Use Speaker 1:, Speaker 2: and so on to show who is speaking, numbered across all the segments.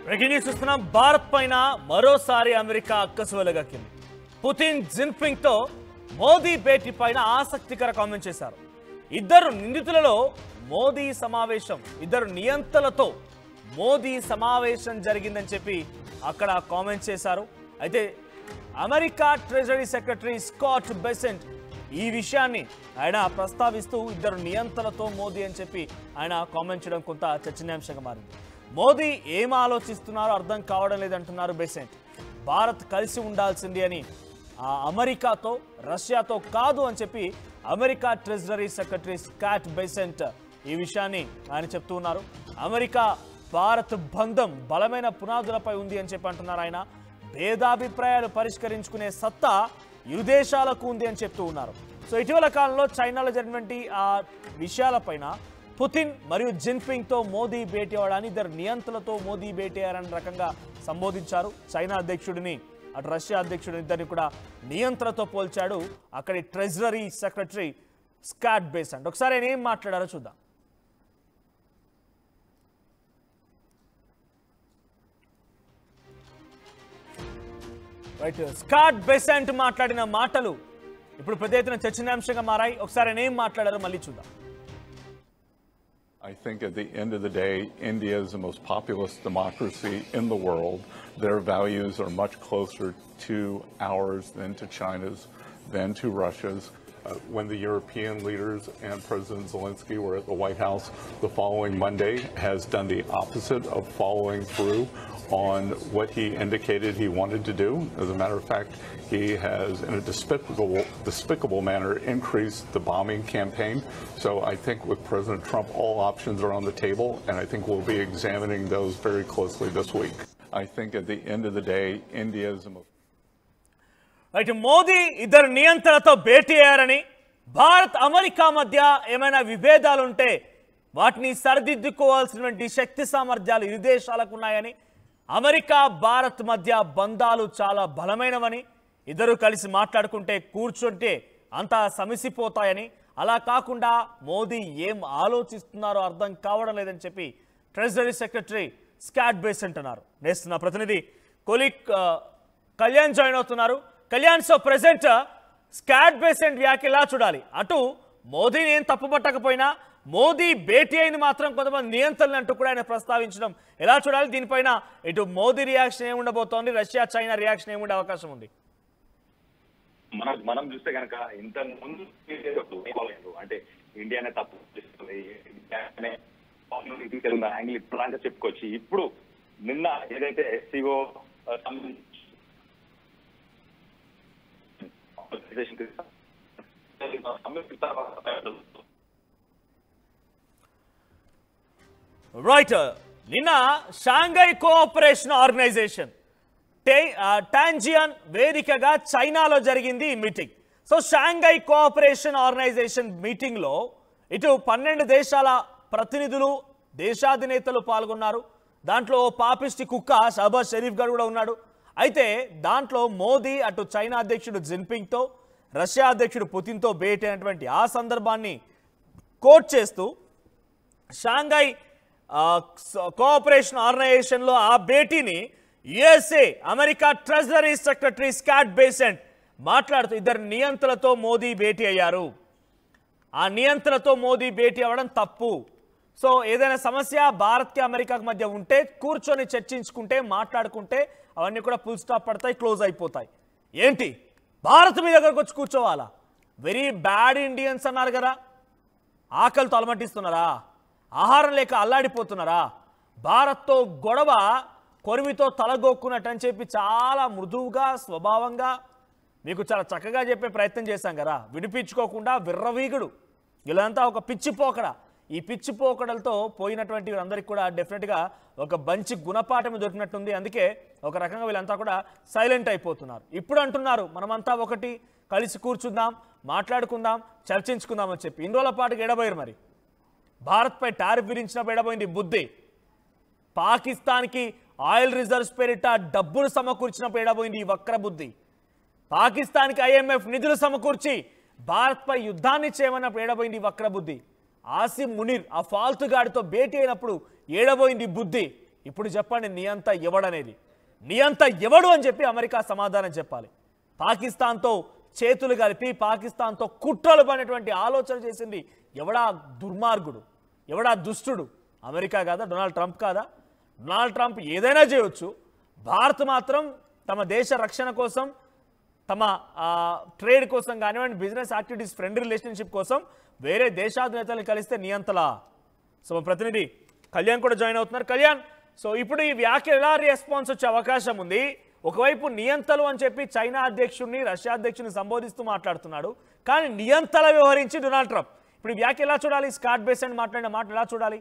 Speaker 1: Breaking news చూస్తున్నాం. భారత్ పైన మరోసారి అమెరికా అక్కసువలగక్కింది. పుతిన్ జిన్పింగ్ తో మోదీ భేటీ పైన ఆసక్తికర కామెంట్ చేశారు. ఇద్దరు నిందితులలో మోదీ సమావేశం, ఇద్దరు నియంతలతో మోదీ సమావేశం జరిగిందని చెప్పి అక్కడ కామెంట్ చేశారు. అయితే America treasury secretary Scott Besant ఈ విషయాన్ని ఆయన ప్రస్తావిస్తూ ఇద్దరు నియంతలతో మోదీ అని చెప్పి ఆయన కామెంట్ చేయడం కొంత చర్చనీయాంశంగా మారింది. మోదీ ఏం ఆలోచిస్తున్నారో అర్థం కావడం లేదంటున్నారు బెసెంట్. భారత్ కలిసి ఉండాల్సింది అని అమెరికాతో రష్యాతో కాదు అని చెప్పి America treasury secretary Scott Besant ఈ విషయాన్ని ఆయన చెప్తూ ఉన్నారు. అమెరికా భారత్ బంధం బలమైన పునాదులపై ఉంది అని చెప్పి అంటున్నారు ఆయన. భేదాభిప్రాయాలు పరిష్కరించుకునే సత్తా ఇరు దేశాలకు ఉంది అని చెప్తూ ఉన్నారు. సో ఇటీవల కాలంలో చైనాలో జరిగినటువంటి ఆ విషయాలపైన పుతిన్ మరియు జిన్పింగ్ తో మోదీ భేటీ అవ్వడాన్ని ఇద్దరు నియంతలతో మోదీ భేటీ అయ్యారని రకంగా సంబోధించారు. చైనా అధ్యక్షుడిని అటు రష్యా అధ్యక్షుడిని ఇద్దరిని కూడా నియంత్రణతో పోల్చాడు అక్కడి ట్రెజరీ సెక్రటరీ స్కాట్ బెసెంట్. ఒకసారి ఆయన ఏం మాట్లాడారో చూద్దాం. రైట్, స్కాట్ బెసెంట్ మాట్లాడిన మాటలు ఇప్పుడు పెద్ద ఎత్తున చర్చనీయాంశంగా మారాయి. ఒకసారి ఆయన ఏం మాట్లాడారో మళ్ళీ చూద్దాం.
Speaker 2: I think at the end of the day, India is the most populous democracy in the world. Their values are much closer to ours than to China's, than to Russia's. When the European leaders and President Zelensky were at the White House the following Monday, has done the opposite of following through on what he indicated he wanted to do. As a matter of fact, he has, in a despicable manner, increased the bombing campaign. So I think with President Trump, all options are on the table, and I think we'll be examining those very closely this week. I think at the end of the day, India is the most...
Speaker 1: right, Modi ఇద్దరు నియంత్రణతో భేటీ అయ్యారని, Bharat America మధ్య ఏమైనా విభేదాలుంటే వాటిని సరిదిద్దుకోవాల్సినటువంటి శక్తి సామర్థ్యాలు ఇరు దేశాలకు ఉన్నాయని, America Bharat మధ్య బంధాలు చాలా బలమైనవని, ఇద్దరు కలిసి మాట్లాడుకుంటే కూర్చుంటే అంతా సమిసిపోతాయని, అలా కాకుండా మోదీ ఏం ఆలోచిస్తున్నారో అర్థం కావడం లేదని చెప్పి ట్రెజరీ సెక్రటరీ స్కాట్ బెసెంట్ అన్నారు. నెక్స్ట్ నా ప్రతినిధి కొలిక్ కళ్యాణ్ జాయిన్ అవుతున్నారు. Kalyan, so present Scott Besant వ్యాఖ్య ఎలా చూడాలి? అటు మోదీని ఏం తప్పుపట్టకపోయినా మోదీ భేటీ అయిన మాత్రం కొంతమంది నియంత్రణలు అంటూ కూడా ఆయన ప్రస్తావించడం ఎలా చూడాలి? దీనిపైన ఇటు మోదీ రియాక్షన్ ఏముండబోతోంది, రష్యా చైనా రియాక్షన్ ఏముండే అవకాశం ఉంది?
Speaker 3: మనం చూస్తే కనుక ఇంత ముందు అంటే ఇండియానే తప్పు చేస్తుంది యాంగిల్ ఇప్పుడు చెప్పుకోవచ్చు. ఇప్పుడు నిన్న ఏదైతే ఎస్సీఓ
Speaker 1: రైట్, నిన్న షాంఘై కోఆపరేషన్ ఆర్గనైజేషన్ టాంజియాన్ వేదికగా చైనాలో జరిగింది ఈ meeting. So Shanghai cooperation organisation meeting లో ఇటు 12 దేశాల ప్రతినిధులు దేశాధినేతలు పాల్గొన్నారు. దాంట్లో పాపిస్టి కుక్క షహబాజ్ షరీఫ్ గారు కూడా ఉన్నాడు. అయితే దాంట్లో మోదీ అటు చైనా అధ్యక్షుడు జిన్పింగ్ తో రష్యా అధ్యక్షుడు పుతిన్ తో భేటీ అయినటువంటి ఆ సందర్భాన్ని కోట్ చేస్తూ షాంఘై కోఆపరేషన్ ఆర్గనైజేషన్లో ఆ భేటీని USA America treasury secretary Scott Bessent మాట్లాడుతూ ఇద్దరు నియంత్రణలతో మోదీ భేటీ అయ్యారు, ఆ నియంత్రణతో మోదీ భేటీ అవ్వడం తప్పు. సో ఏదైనా సమస్య భారత్కి అమెరికాకి మధ్య ఉంటే కూర్చొని చర్చించుకుంటే మాట్లాడుకుంటే అవన్నీ కూడా ఫుల్ స్టాప్ పడతాయి, క్లోజ్ అయిపోతాయి. ఏంటి భారత్ మీ దగ్గరకు వచ్చి కూర్చోవాలా? వెరీ బ్యాడ్ ఇండియన్స్ అన్నారు కదా, ఆకలితో అలమటిస్తున్నారా, ఆహారం లేక అల్లాడిపోతున్నారా, భారత్తో గొడవ కొరిమితో తలగొక్కున్నట్టు అని చెప్పి చాలా మృదువుగా స్వభావంగా మీకు చాలా చక్కగా చెప్పే ప్రయత్నం చేశాం కదా. వినిపించుకోకుండా విర్రవీగుడు వీళ్ళంతా ఒక పిచ్చిపోకడ. ఈ పిచ్చిపోకడలతో పోయినటువంటి వీళ్ళందరికీ కూడా డెఫినెట్గా ఒక మంచి గుణపాఠం దొరికినట్టుంది. అందుకే ఒక రకంగా వీళ్ళంతా కూడా సైలెంట్ అయిపోతున్నారు. ఇప్పుడు అంటున్నారు మనమంతా ఒకటి కలిసి కూర్చుందాం, మాట్లాడుకుందాం, చర్చించుకుందాం అని చెప్పి. ఇన్ని రోజుల పాటుగా ఎడబోయారు. మరి భారత్పై టారిఫ్ విధించినప్పుడు ఎడబోయింది బుద్ధి, పాకిస్తాన్కి ఆయిల్ రిజర్వ్స్ పేరిట డబ్బులు సమకూర్చినప్పుడు ఎడబోయింది ఈ వక్ర బుద్ధి, పాకిస్తాన్కి IMF నిధులు సమకూర్చి భారత్పై యుద్ధాన్ని చేయమన్నప్పుడు ఎడబోయింది వక్ర బుద్ధి, ఆసిమ్ మునీర్ ఆ ఫాల్తుగాడితో భేటీ అయినప్పుడు ఏడబోయింది బుద్ధి. ఇప్పుడు చెప్పండి నియంత ఎవడనేది, నియంత ఎవడు అని చెప్పి అమెరికా సమాధానం చెప్పాలి. పాకిస్తాన్తో చేతులు కలిపి పాకిస్తాన్తో కుట్రలు పడినటువంటి ఆలోచన చేసింది ఎవడా దుర్మార్గుడు, ఎవడా దుష్టుడు? అమెరికా కాదా? డొనాల్డ్ ట్రంప్ కాదా? డొనాల్డ్ ట్రంప్ ఏదైనా చేయొచ్చు, భారత్ మాత్రం తమ దేశ రక్షణ కోసం, తమ ట్రేడ్ కోసం కానివ్వండి, బిజినెస్ యాక్టివిటీస్, ఫ్రెండ్ రిలేషన్షిప్ కోసం వేరే దేశాధినేతలను కలిస్తే నియంతలా? సో మా ప్రతినిధి కళ్యాణ్ కూడా జాయిన్ అవుతున్నారు. కళ్యాణ్, సో ఇప్పుడు ఈ వ్యాఖ్యలు ఎలా రెస్పాన్స్ వచ్చే అవకాశం ఉంది? ఒకవైపు నియంతలు అని చెప్పి చైనా అధ్యక్షుడిని, రష్యా అధ్యక్షుడిని సంబోధిస్తూ మాట్లాడుతున్నాడు, కానీ నియంతల వ్యవహరించి డొనాల్డ్ ట్రంప్. ఇప్పుడు ఈ వ్యాఖ్య ఎలా చూడాలి? స్కాట్ బేసెంట్ మాట్లాడిన మాటలు ఎలా చూడాలి?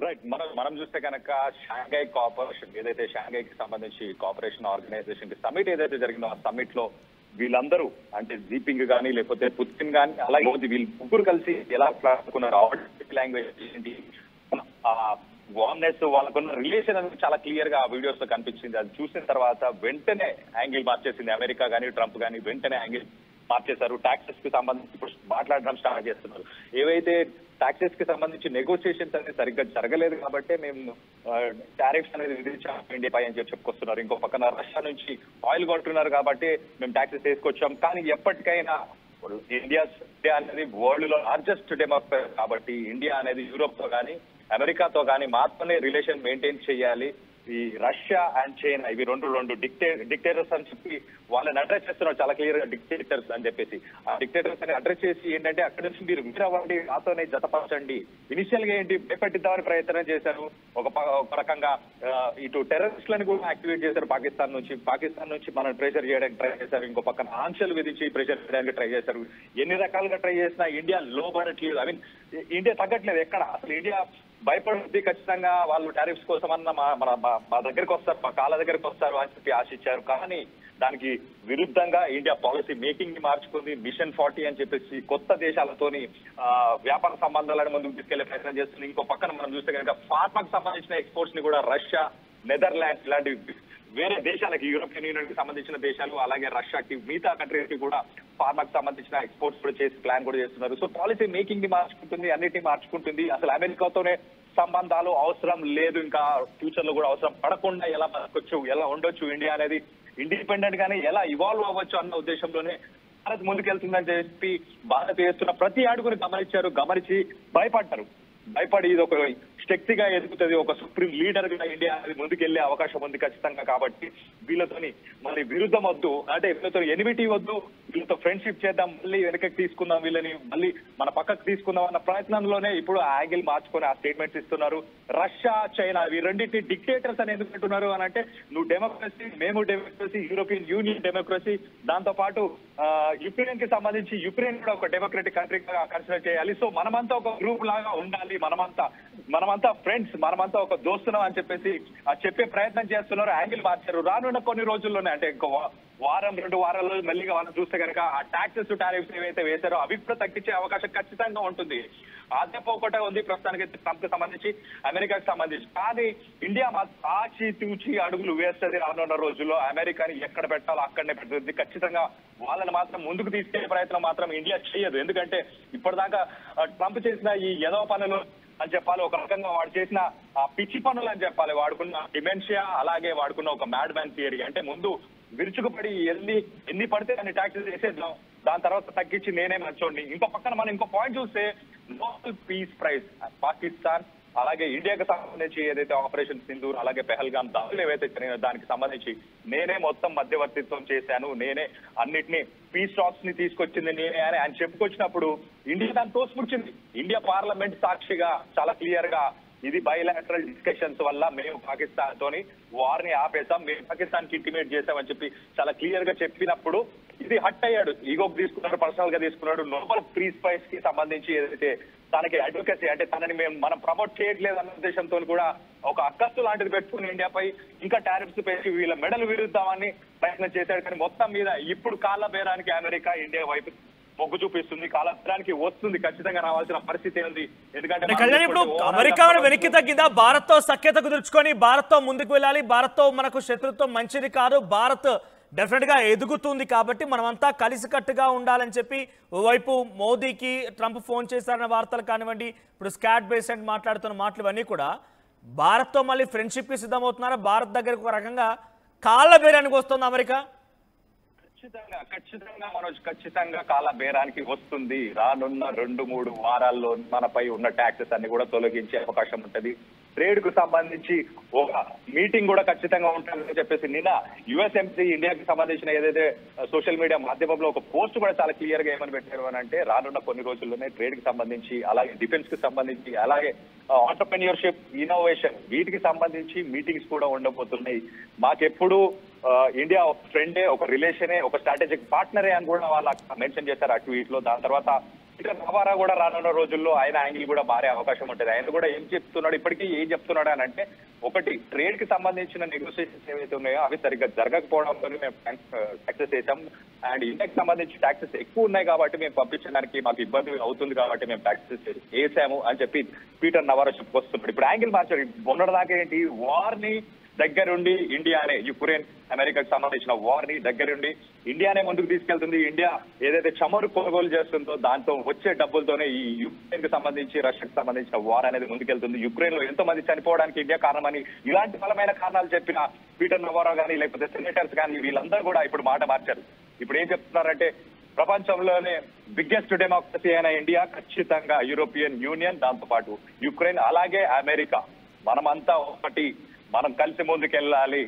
Speaker 3: రైట్, మనం చూస్తే కనుక షాంఘై కోఆపరేషన్ ఏదైతే షాంఘైకి సంబంధించి కోఆపరేషన్ ఆర్గనైజేషన్ కి సమిట్ ఏదైతే జరిగిందో, ఆ సమిట్ లో వీళ్ళందరూ అంటే జీపింగ్ కానీ లేకపోతే పుతిన్ కానీ అలాగే మోదీ వీళ్ళు ముగ్గురు కలిసి ఎలా మాట్లాడుకున్నారు, లాంగ్వేజ్ ఏంటి, వార్నెస్, వాళ్ళకున్న రిలేషన్ అనేది చాలా క్లియర్ గా ఆ వీడియోస్ లో కనిపించింది. అది చూసిన తర్వాత వెంటనే యాంగిల్ మార్చేసింది అమెరికా కానీ ట్రంప్ కానీ, వెంటనే యాంగిల్ మార్చేశారు. టాక్సెస్ కి సంబంధించి ఇప్పుడు మాట్లాడడం స్టార్ట్ చేస్తున్నారు. ఏవైతే టాక్సెస్ కి సంబంధించి నెగోసియేషన్స్ అనేది సరిగ్గా జరగలేదు కాబట్టి మేము టారిఫ్స్ అనేది విధించాం ఇండియాపై అని చెప్పుకొస్తున్నారు. ఇంకో పక్కన రష్యా నుంచి ఆయిల్ కొంటున్నారు కాబట్టి మేము టాక్సెస్ తీసుకొచ్చాం. కానీ ఎప్పటికైనా ఇండియా అనేది వరల్డ్ లో లార్జెస్ట్ డెమోక్రసీ కాబట్టి ఇండియా అనేది యూరోప్ తో కానీ అమెరికాతో కానీ మాత్రమే రిలేషన్ మెయింటైన్ చేయాలి. ఈ రష్యా అండ్ చైనా ఇవి రెండు డిక్టేటర్స్ అని చెప్పి వాళ్ళని అడ్రస్ చేస్తున్నారు చాలా క్లియర్ గా, డిక్టేటర్స్ అని చెప్పేసి. ఆ డిక్టేటర్స్ అని అడ్రస్ చేసి ఏంటంటే అక్కడి నుంచి మీరు మీరవ్వండి, నాతోనే జతపరచండి. ఇనిషియల్ గా ఏంటి భయపెట్టిద్దామని ప్రయత్నం చేశారు. ఒక రకంగా ఇటు టెర్రరిస్టులను కూడా యాక్టివేట్ చేశారు పాకిస్తాన్ నుంచి మనం ప్రెషర్ చేయడానికి ట్రై చేశారు. ఇంకో పక్కన ఆంక్షలు విధించి ప్రెషర్ చేయడానికి ట్రై చేశారు. ఎన్ని రకాలుగా ట్రై చేసినా ఇండియా లోబడట్లేదు. ఐ మీన్ ఇండియా తగ్గట్లేదు ఎక్కడ. అసలు ఇండియా భయపడుతుంది. ఖచ్చితంగా వాళ్ళు టారిఫ్స్ కోసం అన్న మా దగ్గరికి వస్తారు, మా కాళ్ళ దగ్గరికి వస్తారు అని చెప్పి ఆశించారు. కానీ దానికి విరుద్ధంగా ఇండియా పాలసీ మేకింగ్ ని మార్చుకుంది. మిషన్ 40 అని చెప్పేసి కొత్త దేశాలతోని వ్యాపార సంబంధాలను ముందుకు తీసుకెళ్లే ప్రయత్నం చేస్తుంది. ఇంకో పక్కన మనం చూస్తే కనుక ఫార్మాకు సంబంధించిన ఎక్స్పోర్ట్స్ ని కూడా రష్యా, నెదర్లాండ్స్ ఇలాంటి వేరే దేశాలకి, యూరోపియన్ యూనియన్ కి సంబంధించిన దేశాలు అలాగే రష్యాకి, మిగతా కంట్రీస్ కి కూడా ఫార్మాకి సంబంధించిన ఎక్స్పోర్ట్స్ కూడా చేసి ప్లాన్ కూడా చేస్తున్నారు. సో పాలసీ మేకింగ్ ని మార్చుకుంటుంది, అన్నిటిని మార్చుకుంటుంది. అసలు అమెరికాతోనే సంబంధాలు అవసరం లేదు, ఇంకా ఫ్యూచర్ లో కూడా అవసరం పడకుండా ఎలా బతకొచ్చు, ఎలా ఉండొచ్చు ఇండియా అనేది ఇండిపెండెంట్ గానే ఎలా ఇవాల్వ్ అవ్వచ్చు అన్న ఉద్దేశంలోనే భారత్ ముందుకెళ్తుందని చెప్పి భారత్ చేస్తున్న ప్రతి అడుగుని గమనించి భయపడి ఇది ఒక శక్తిగా ఎదుగుతుంది, ఒక సుప్రీం లీడర్ గా ఇండియా అనేది ముందుకెళ్లే అవకాశం ఉంది ఖచ్చితంగా. కాబట్టి వీళ్ళతోని మళ్ళీ విరుద్ధం వద్దు, అంటే వీళ్ళతో ఎనిమిటీ వద్దు, వీళ్ళతో ఫ్రెండ్షిప్ చేద్దాం, మళ్ళీ వెనకకి తీసుకుందాం, వీళ్ళని మళ్ళీ మన పక్కకు తీసుకుందాం అన్న ప్రయత్నంలోనే ఇప్పుడు ఆ యాంగిల్ మార్చుకొని ఆ స్టేట్మెంట్స్ ఇస్తున్నారు. రష్యా, చైనా ఈ రెండింటి డిక్టేటర్స్ అని ఎందుకు అంటున్నారు అని అంటే, నువ్వు డెమోక్రసీ, మేము డెమోక్రసీ, యూరోపియన్ యూనియన్ డెమోక్రసీ, దాంతో పాటు యుక్రెయిన్ కి సంబంధించి యుక్రెయిన్ కూడా ఒక డెమోక్రటిక్ కంట్రీగా కన్సిడర్ చేయాలి. సో మనమంతా ఒక గ్రూప్ లాగా ఉండాలి, మనమంతా ఫ్రెండ్స్, మనమంతా ఒక దోస్తున్నాం అని చెప్పేసి చెప్పే ప్రయత్నం చేస్తున్నారు. యాంగిల్ మార్చారు. రానున్న కొన్ని రోజుల్లోనే, అంటే ఇంకో వారం 2 వారాల్లో మెల్లిగా మనం చూస్తే కనుక ఆ టాక్సెస్, టారిఫ్స్ ఏవైతే వేశారో అవి కూడా తగ్గించే అవకాశం ఖచ్చితంగా ఉంటుంది. అదెప్ప ఒకటే ఉంది ప్రస్తుతానికి ట్రంప్ కి సంబంధించి, అమెరికాకి సంబంధించి. కానీ ఇండియా ఆచి తూచి అడుగులు వేస్తుంది రానున్న రోజుల్లో. అమెరికాని ఎక్కడ పెట్టాలో అక్కడనే పెడుతుంది. ఖచ్చితంగా వాళ్ళని మాత్రం ముందుకు తీసుకెళ్లే ప్రయత్నం మాత్రం ఇండియా చేయదు. ఎందుకంటే ఇప్పటిదాకా ట్రంప్ చేసిన ఈ ఎదవ పనులు అని చెప్పాలి, ఒక రకంగా వాడు చేసిన పిచ్చి పనులు అని చెప్పాలి, వాడుకున్న డిమెన్షియా, అలాగే వాడుకున్న ఒక మ్యాడ్ మ్యాన్ థియరీ. అంటే ముందు విరుచుకుపడి ఎన్ని పడితే అన్ని ట్యాక్సెస్ వేసేద్దాం, దాని తర్వాత తగ్గించి నేనే మంచోండి. ఇంకో పక్కన మనం ఇంకో పాయింట్ చూస్తే నోబెల్ పీస్ ప్రైజ్ పాకిస్తాన్ అలాగే ఇండియాకి సంబంధించి ఏదైతే ఆపరేషన్ సింధూర్ అలాగే పెహల్గామ్ దాడులు ఏవైతే దానికి సంబంధించి నేనే మొత్తం మధ్యవర్తిత్వం చేశాను, నేనే అన్నిటినీ పీస్ టాక్స్ ని తీసుకొచ్చింది నేనే అని ఆయన చెప్పుకొచ్చినప్పుడు ఇండియా దాన్ని తోసిపుచ్చింది. ఇండియా పార్లమెంట్ సాక్షిగా చాలా క్లియర్ గా ఇది బైలాటరల్ డిస్కషన్స్ వల్ల మేము పాకిస్తాన్ తోని వార్ని ఆపేసాం, మేము పాకిస్తాన్ కి ఇంటిమేట్ చేసామని చెప్పి చాలా క్లియర్ గా చెప్పినప్పుడు ఇది హట్ అయ్యాడు. ఈగోకి తీసుకున్నాడు, పర్సనల్ గా తీసుకున్నాడు. నోబెల్ పీస్ ప్రైజ్ కి సంబంధించి ఏదైతే తనకి అడ్వకేసీ, అంటే తనని మనం ప్రమోట్ చేయట్లేదు అన్న ఉద్దేశంతో కూడా ఒక అక్కస్సు లాంటిది పెట్టుకుని ఇండియాపై ఇంకా టారిఫ్స్ పెంచి వీళ్ళ మెడలు విరుద్దామని ప్రయత్నం చేశాడు. కానీ మొత్తం మీద ఇప్పుడు కాళ్ళ బేరానికి అమెరికా ఇండియా వైపు మొగ్గు చూపిస్తుంది, కాలపరానికి వస్తుంది, ఖచ్చితంగా రావాల్సిన పరిస్థితి ఉంది. ఎందుకంటే
Speaker 1: ఇప్పుడు అమెరికా వెనక్కి తగ్గిందా? భారత్ తో సఖ్యత కుదుర్చుకొని భారత్ తో ముందుకు వెళ్ళాలి, భారత్ తో మనకు శత్రుత్వం మంచిది కాదు, భారత్ డెఫినెట్ గా ఎదుగుతుంది కాబట్టి మనమంతా కలిసికట్టుగా ఉండాలని చెప్పి ఓవైపు మోదీకి ట్రంప్ ఫోన్ చేశారన్న వార్తలు కానివ్వండి, ఇప్పుడు స్కాట్ బేసెంట్ మాట్లాడుతున్న మాటలు ఇవన్నీ కూడా భారత్తో మళ్ళీ ఫ్రెండ్షిప్కి సిద్ధమవుతున్నారా? భారత్ దగ్గరకు ఒక రకంగా కాళ్ళ బేరానికి వస్తుంది అమెరికా.
Speaker 3: ఖచ్చితంగా మనోజ్, ఖచ్చితంగా కాల బేరానికి వస్తుంది. రానున్న 2-3 వారాల్లో మనపై ఉన్న ట్యాక్సెస్ అన్ని కూడా తొలగించే అవకాశం ఉంటది. ట్రేడ్ కు సంబంధించి ఒక మీటింగ్ కూడా ఖచ్చితంగా ఉంటుందని చెప్పేసి నిన్న యుఎస్ ఎంపీ ఇండియాకి సంబంధించిన ఏదైతే సోషల్ మీడియా మాధ్యమంలో ఒక పోస్ట్ కూడా చాలా క్లియర్ గా ఏమని పెట్టారు అని అంటే, రానున్న కొన్ని రోజుల్లోనే ట్రేడ్ కి సంబంధించి, అలాగే డిఫెన్స్ కి సంబంధించి, అలాగే ఆంటర్‌ప్రెన్యూర్‌షిప్, ఇన్నోవేషన్ వీటికి సంబంధించి మీటింగ్స్ కూడా ఉండబోతున్నాయి. మాకెప్పుడు ఇండియా ఒక ఫ్రెండే, ఒక రిలేషనే, ఒక స్ట్రాటజిక్ పార్ట్నరే అని కూడా వాళ్ళు మెన్షన్ చేశారు ఆ ట్వీట్ లో. దాని తర్వాత పీటర్ నవారా కూడా రానున్న రోజుల్లో ఆయన యాంగిల్ కూడా మారే అవకాశం ఉంటుంది. ఆయన కూడా ఏం చెప్తున్నాడు, ఇప్పటికీ ఏం చెప్తున్నాడు అని అంటే, ఒకటి ట్రేడ్ కి సంబంధించిన నెగోసియేషన్స్ ఏవైతే ఉన్నాయో అవి సరిగ్గా జరగకపోవడంతో మేము ట్యాక్సెస్ వేసాం. అండ్ ఇండియాకి సంబంధించి ట్యాక్సెస్ ఎక్కువ ఉన్నాయి కాబట్టి మేము పంపించడానికి మాకు ఇబ్బంది అవుతుంది కాబట్టి మేము ట్యాక్సెస్ వేసాము అని చెప్పి పీటర్ నవారా చెప్పుకొస్తున్నాడు. ఇప్పుడు యాంగిల్ మార్చారు. మొన్నటిదాకా ఏంటి, వార్ ని దగ్గరుండి ఇండియానే, యుక్రెయిన్ అమెరికాకి సంబంధించిన వార్ ని దగ్గరుండి ఇండియానే ముందుకు తీసుకెళ్తుంది. ఇండియా ఏదైతే చమురు కొనుగోలు చేస్తుందో దాంతో వచ్చే డబ్బులతోనే ఈ యుక్రెయిన్ కి సంబంధించి, రష్యాకి సంబంధించిన వార్ అనేది ముందుకెళ్తుంది. యుక్రెయిన్ లో ఎంతో మంది చనిపోవడానికి ఇండియా కారణమని ఇలాంటి బలమైన కారణాలు చెప్పిన పీటర్ నవారా కానీ, లేకపోతే సెనేటర్స్ కానీ, వీళ్ళందరూ కూడా ఇప్పుడు మాట మార్చారు. ఇప్పుడు ఏం చెప్తున్నారంటే, ప్రపంచంలోనే బిగ్గెస్ట్ డెమోక్రసీ అయిన ఇండియా ఖచ్చితంగా యూరోపియన్ యూనియన్, దాంతో పాటు యుక్రెయిన్, అలాగే అమెరికా, మనమంతా ఒకటి, మనం కలిసి ముందుకెళ్ళాలి.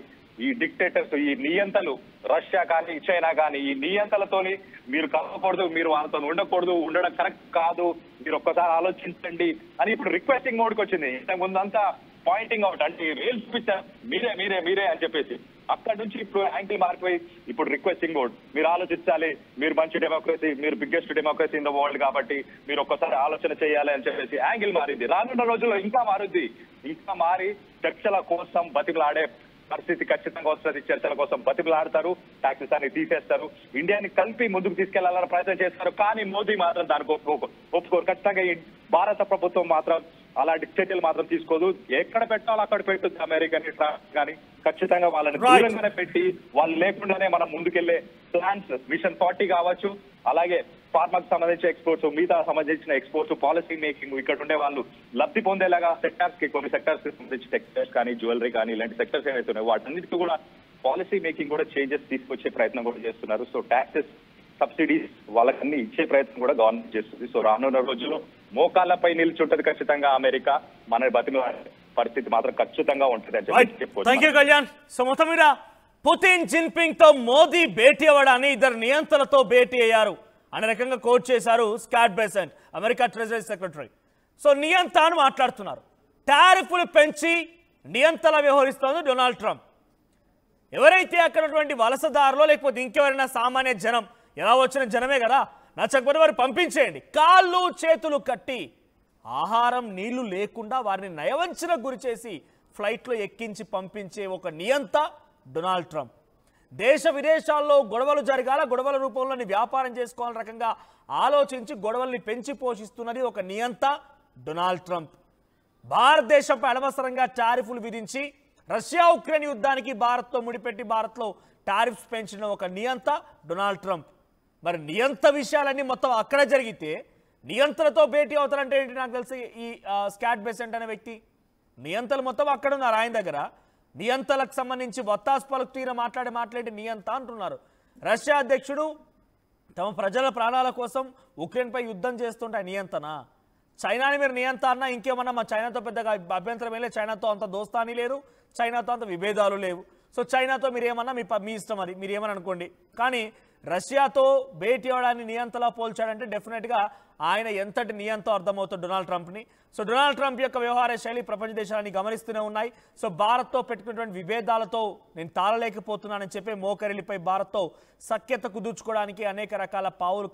Speaker 3: ఈ డిక్టేటర్స్, ఈ నియంతలు, రష్యా కానీ చైనా కానీ, ఈ నియంతలతోని మీరు కలవకూడదు, మీరు వాళ్ళతో ఉండకూడదు, ఉండడం కరెక్ట్ కాదు, మీరు ఒక్కసారి ఆలోచించండి అని ఇప్పుడు రిక్వెస్టింగ్ మోడ్కి వచ్చింది. ఇంతకు ముందంతా పాయింటింగ్ అవుట్, అంటే రేల్ చూపించారు, మీరే మీరే మీరే అని చెప్పేసి. అక్కడ నుంచి ఇప్పుడు యాంగిల్ మారిపోయి ఇప్పుడు రిక్వెస్టింగ్ మోడ్, మీరు ఆలోచించాలి, మీరు మంచి డెమోక్రసీ, మీరు biggest democracy in the world కాబట్టి మీరు ఒక్కసారి ఆలోచన చేయాలి అని చెప్పేసి యాంగిల్ మారింది. రానున్న రోజుల్లో ఇంకా మారుద్ది. ఇంకా మారి చర్చల కోసం బతిమలాడే పరిస్థితి ఖచ్చితంగా వస్తుంది. చర్చల కోసం బతిమలాడతారు, ట్యాక్సెస్ అన్ని తీసేస్తారు, ఇండియాని కలిపి ముందుకు తీసుకెళ్లాలని ప్రయత్నం చేస్తారు. కానీ మోదీ మాత్రం దానికి ఒప్పుకోరు. ఖచ్చితంగా ఈ భారత ప్రభుత్వం మాత్రం అలాంటి చర్యలు మాత్రం తీసుకోదు. ఎక్కడ పెట్టాలో అక్కడ పెట్టుద్ది. అమెరికాని, ట్రంప్ కానీ ఖచ్చితంగా వాళ్ళని దూరంగానే పెట్టి, వాళ్ళు లేకుండానే మనం ముందుకెళ్లే ప్లాన్స్, మిషన్ 40 కావచ్చు, అలాగే ఫార్మాకి సంబంధించిన ఎక్స్పోర్ట్స్, మిగతా సంబంధించిన ఎక్స్పోర్ట్స్, పాలసీ మేకింగ్, ఇక్కడ ఉండే వాళ్ళు లబ్ధి పొందేలాగా సెక్టార్స్ కి, కొన్ని సెక్టార్స్ కి సంబంధించి టెక్స్టైల్స్ కానీ, జ్యువెలరీ కానీ, ఇలాంటి సెక్టర్స్ ఏవైతే ఉన్నాయో వాటన్నిటికీ కూడా పాలసీ మేకింగ్ కూడా చేంజెస్ తీసుకొచ్చే ప్రయత్నం కూడా చేస్తున్నారు. సో ట్యాక్సెస్, సబ్సిడీస్ వాళ్ళకన్నీ ఇచ్చే ప్రయత్నం కూడా గవర్నమెంట్ చేస్తుంది. సో రానున్న రోజుల్లో మోకాళ్ళపై నిల్చుంటది ఖచ్చితంగా అమెరికా. మన బతిమ పరిస్థితి మాత్రం ఖచ్చితంగా ఉంటుంది అని చెప్పి.
Speaker 1: Thank you Kalyan. సో మొత్తం మీద పుతిన్, జిన్పింగ్ తో మోదీ భేటీ అవ్వడాన్ని ఇద్దరు నియంతలతో భేటీ అయ్యారు అనే రకంగా కోట్ చేశారు Scott Besant, America treasury secretary. So నియంత అని మాట్లాడుతున్నారు. టారిఫ్లు పెంచి నియంతలా వ్యవహరిస్తోంది డొనాల్డ్ ట్రంప్. ఎవరైతే అక్కడటువంటి వలసదారులో, లేకపోతే ఇంకెవరైనా సామాన్య జనం, ఎలా వచ్చిన జనమే కదా, నచ్చకపోతే వారు పంపించేయండి. కాళ్ళు చేతులు కట్టి, ఆహారం నీళ్లు లేకుండా వారిని నయవంచనకు గురి చేసి ఫ్లైట్లో ఎక్కించి పంపించే ఒక నియంత డొనాల్డ్ ట్రంప్. దేశ విదేశాల్లో గొడవలు జరగాల, గొడవల రూపంలోని వ్యాపారం చేసుకోవాలని రకంగా ఆలోచించి గొడవల్ని పెంచి పోషిస్తున్నది ఒక నియంత డొనాల్డ్ ట్రంప్. భారతదేశంపై అనవసరంగా టారిఫ్లు విధించి రష్యా ఉక్రెయిన్ యుద్ధానికి భారత్తో ముడిపెట్టి భారత్లో టారిఫ్స్ పెంచిన ఒక నియంత డొనాల్డ్ ట్రంప్. మరి నియంత విషయాలన్నీ మొత్తం అక్కడ జరిగితే నియంతలతో భేటీ అవుతారంటే ఏంటి? నాకు తెలిసి ఈ స్కాట్ బెసెంట్ అనే వ్యక్తి, నియంతలు మొత్తం అక్కడ ఉన్నారు ఆయన దగ్గర. నియంతలకు సంబంధించి వత్తాసు పలుకు తీర మాట్లాడి నియంత అంటున్నారు. రష్యా అధ్యక్షుడు తమ ప్రజల ప్రాణాల కోసం ఉక్రెయిన్పై యుద్ధం చేస్తుంటే నియంతనా? చైనాని మీరు నియంత అన్నా ఇంకేమన్నా, మా చైనాతో పెద్దగా అభ్యంతరం ఏం లేదు, చైనాతో అంత దోస్తానీ లేదు, చైనాతో అంత విభేదాలు లేవు. సో చైనాతో మీరు ఏమన్నా మీ ఇష్టం, అది మీరు ఏమని అనుకోండి. కానీ రష్యాతో భేటీ అవ్వడాన్ని నియంతలా పోల్చాడంటే డెఫినెట్గా ఆయన ఎంతటి నియంతో అర్థమవుతుంది డొనాల్డ్ ట్రంప్ని. సో డొనాల్డ్ ట్రంప్ యొక్క వ్యవహార శైలి ప్రపంచ దేశాలని గమనిస్తూనే ఉన్నాయి. సో భారత్తో పెట్టుకున్నటువంటి విభేదాలతో నేను తాళలేకపోతున్నానని చెప్పి మోకరిల్లిపై భారత్తో సఖ్యత కుదుర్చుకోవడానికి అనేక రకాల పావులు